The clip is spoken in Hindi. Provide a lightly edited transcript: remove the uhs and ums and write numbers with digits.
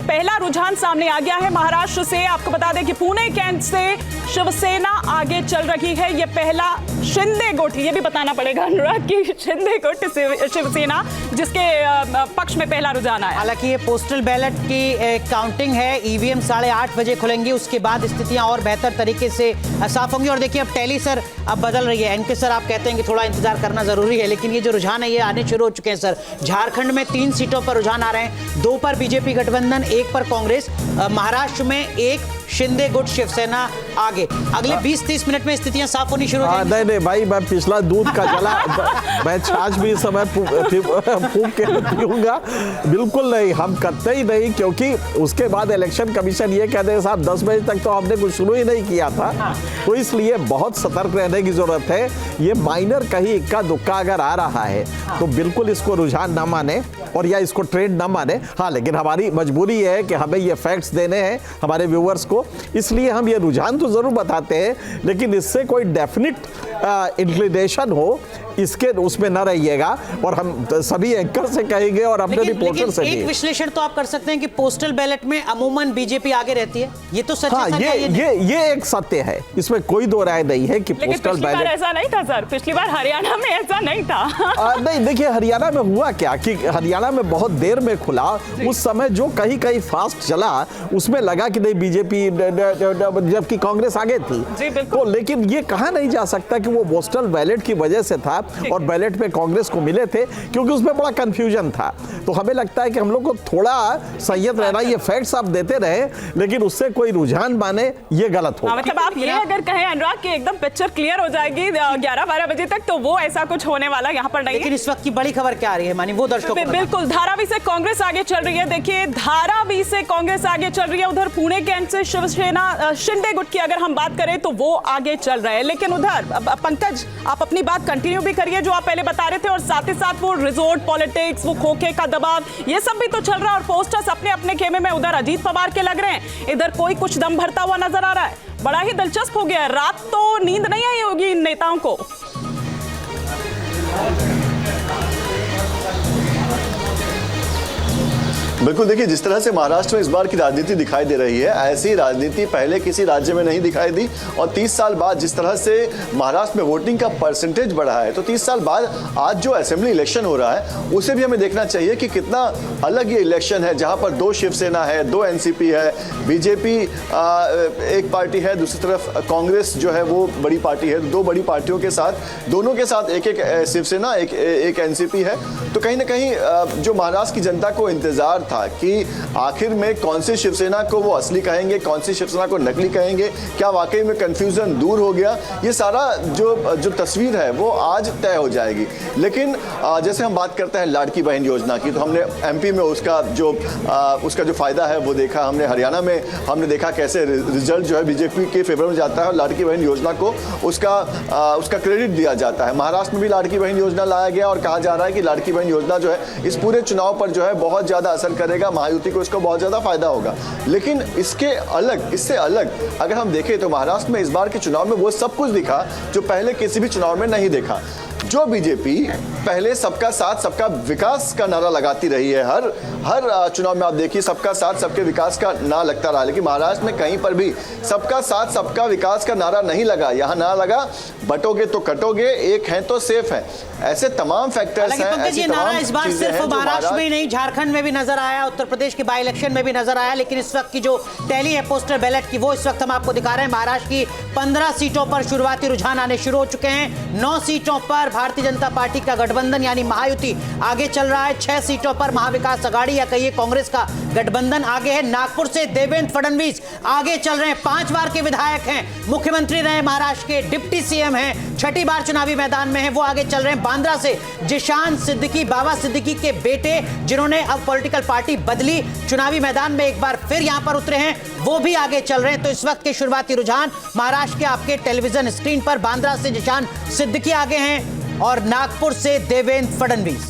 पहला रुझान सामने आ गया है महाराष्ट्र से। आपको बता दें कि पुणे कैंट से शिवसेना आगे चल रही है। ये पहला शिंदे गुट, ये भी बताना पड़ेगा अनुराग की शिंदे गुट शिवसेना जिसके पक्ष में पहला रुझान आया। हालांकि ये पोस्टल बैलेट की काउंटिंग है, ईवीएम 8:30 बजे खुलेंगी, उसके बाद स्थितियां और बेहतर तरीके से साफ होंगी। और देखिए अब टैली सर अब बदल रही है। एनके सर आप कहते हैं कि थोड़ा इंतजार करना जरूरी है, लेकिन ये जो रुझान है ये आने शुरू हो चुके हैं सर। झारखंड में 3 सीटों पर रुझान आ रहे हैं, 2 पर बीजेपी गठबंधन, 1 पर कांग्रेस। महाराष्ट्र में 1 शिंदे गुट शिवसेना आगे। अगले 20-30 मिनट में स्थितियां साफ होनी शुरू हो जाएंगी। नहीं भाई, मैं पिछला दूध का जला मैं छाछ भी इस समय फूंक के पीऊंगा, बिल्कुल नहीं, हम करते ही नहीं। क्योंकि उसके बाद इलेक्शन कमीशन ये कहते हैं साहब 10 बजे तक तो हमने कुछ शुरू ही नहीं किया था। तो इसलिए बहुत सतर्क रहने की जरूरत है। ये माइनर कहीं इक्का दुक्का अगर आ रहा है तो बिल्कुल इसको रुझान ना माने और या इसको ट्रेंड ना माने। हाँ, लेकिन हमारी मजबूरी है कि हमें ये फैक्ट्स देने हैं हमारे व्यूअर्स को, इसलिए हम ये रुझान तो जरूर बताते हैं, लेकिन इससे कोई डेफिनेट इंक्लिनेशन हो इसके उसमें न रहिएगा। और हम सभी एंकर से कहेंगे और अपने रिपोर्टर से भी। एक विश्लेषण तो आप कर सकते हैं कि पोस्टल बैलेट में अमूमन बीजेपी आगे रहती है, ये तो सच है। ये एक सत्य है, इसमें कोई दो राय नहीं है कि पोस्टल बैलेट ऐसा नहीं था सर, पिछली बार हरियाणा में ऐसा नहीं था। नहीं, देखिए हरियाणा में हुआ क्या कि हरियाणा में बहुत देर में खुला, उस समय जो कहीं फास्ट चला उसमें लगा कि नहीं बीजेपी, जबकि कांग्रेस आगे थी। तो लेकिन ये कहा नहीं जा सकता कि वो पोस्टल बैलेट की वजह से था और बैलेट पे कांग्रेस को मिले थे, क्योंकि उसमें बड़ा कंफ्यूजन था। तो हमें लगता है कि हम लोग को थोड़ा संयत रहना, ये फैक्ट्स आप देते रहे लेकिन उससे कोई रुझान माने ये गलत हो। मतलब आप ये अगर कहें अनुराग कि एकदम पिक्चर क्लियर हो जाएगी 11-12 बजे तक, तो वो ऐसा कुछ होने वाला यहाँ पर नहीं। लेकिन इस वक्त की बड़ी खबर क्या आ रही है मानी, वो दर्शकों को बिल्कुल धारावी से कांग्रेस आगे चल रही है। देखिए धारावी से कांग्रेस आगे चल रही है, उधर पुणे कैंट से शिवसेना शिंदे गुट की अगर हम बात करें तो वो आगे चल रहे हैं। लेकिन उधर पंकज आप अपनी बात कंटिन्यू भी करिए जो आप पहले बता रहे थे, और साथ ही साथ वो रिजोर्ट पॉलिटिक्स, वो खोखे का दबाव, ये सब भी तो चल रहा है। और पोस्टर्स अपने अपने खेमे में उधर अजीत पवार के लग रहे हैं, इधर कोई कुछ दम भरता हुआ नजर आ रहा है। बड़ा ही दिलचस्प हो गया है। रात तो नींद नहीं आई होगी इन नेताओं को। बिल्कुल, देखिए जिस तरह से महाराष्ट्र में इस बार की राजनीति दिखाई दे रही है, ऐसी राजनीति पहले किसी राज्य में नहीं दिखाई दी। और 30 साल बाद जिस तरह से महाराष्ट्र में वोटिंग का परसेंटेज बढ़ा है, तो 30 साल बाद आज जो असेंबली इलेक्शन हो रहा है उसे भी हमें देखना चाहिए कि कितना अलग ये इलेक्शन है, जहां पर 2 शिवसेना है, 2 एनसीपी है, बीजेपी एक पार्टी है, दूसरी तरफ कांग्रेस जो है वो बड़ी पार्टी है। 2 बड़ी पार्टियों के साथ, दोनों के साथ एक शिवसेना, एक एनसीपी है। तो कहीं ना कहीं जो महाराष्ट्र की जनता को इंतजार था कि आखिर में कौन सी शिवसेना को वो असली कहेंगे, कौन सी शिवसेना को नकली कहेंगे, क्या वाकई में कंफ्यूजन दूर हो गया, ये सारा जो तस्वीर है वो आज तय हो जाएगी। लेकिन जैसे हम बात करते हैं लाड़की बहन योजना की, तो हमने एमपी में उसका जो फायदा है वो देखा, हमने हरियाणा में हमने देखा कैसे रिजल्ट जो है बीजेपी के फेवर में जाता है और लाड़की बहन योजना को उसका क्रेडिट दिया जाता है। महाराष्ट्र में भी लाड़की बहन योजना लाया गया और कहा जा रहा है कि लाड़की बहन योजना जो है इस पूरे चुनाव पर जो है बहुत ज्यादा असर करेगा, महायुति को इसको बहुत ज्यादा फायदा होगा। लेकिन इससे अलग अगर हम देखें तो महाराष्ट्र में इस बार के चुनाव में वो सब कुछ दिखा जो पहले किसी भी चुनाव में नहीं देखा। जो बीजेपी पहले सबका साथ सबका विकास का नारा लगाती रही है, हर चुनाव में आप देखिए सबका साथ सबके विकास का नारा लगता रहा, लेकिन महाराष्ट्र में कहीं पर भी सबका साथ सबका विकास का नारा नहीं लगा। यहाँ नारा लगा बटोगे तो कटोगे, एक है तो सेफ है। ऐसे तमाम फैक्टर्स हैं। ये नारा इस बार सिर्फ महाराष्ट्र में ही नहीं, झारखंड में भी नजर आया, उत्तर प्रदेश के बाई इलेक्शन में भी नजर आया। लेकिन इस वक्त की जो टैली है पोस्टल बैलेट की, वो इस वक्त हम आपको दिखा रहे हैं। महाराष्ट्र की 15 सीटों पर शुरुआती रुझान आने शुरू हो चुके हैं। 9 सीटों पर भारतीय जनता पार्टी का गठबंधन यानी महायुति आगे चल रहा है। 6 सीटों पर महाविकास आघाड़ी या कहिए कांग्रेस का गठबंधन आगे है। नागपुर से देवेंद्र फडणवीस आगे चल रहे हैं, 5 बार के विधायक हैं, मुख्यमंत्री रहे, महाराष्ट्र के डिप्टी सीएम हैं, 6ठी बार चुनावी मैदान में हैं, वो आगे चल रहे हैं। बांद्रा से जिशान सिद्दीकी, बाबा सिद्दीकी के बेटे, जिन्होंने अब पॉलिटिकल पार्टी बदली, चुनावी मैदान में एक बार फिर यहां पर उतरे हैं, वो भी आगे चल रहे हैं। तो इस वक्त के शुरुआती रुझान महाराष्ट्र के आपके टेलीविजन स्क्रीन पर, बांद्रा से जिशान सिद्दीकी आगे हैं और नागपुर से देवेंद्र फडणवीस।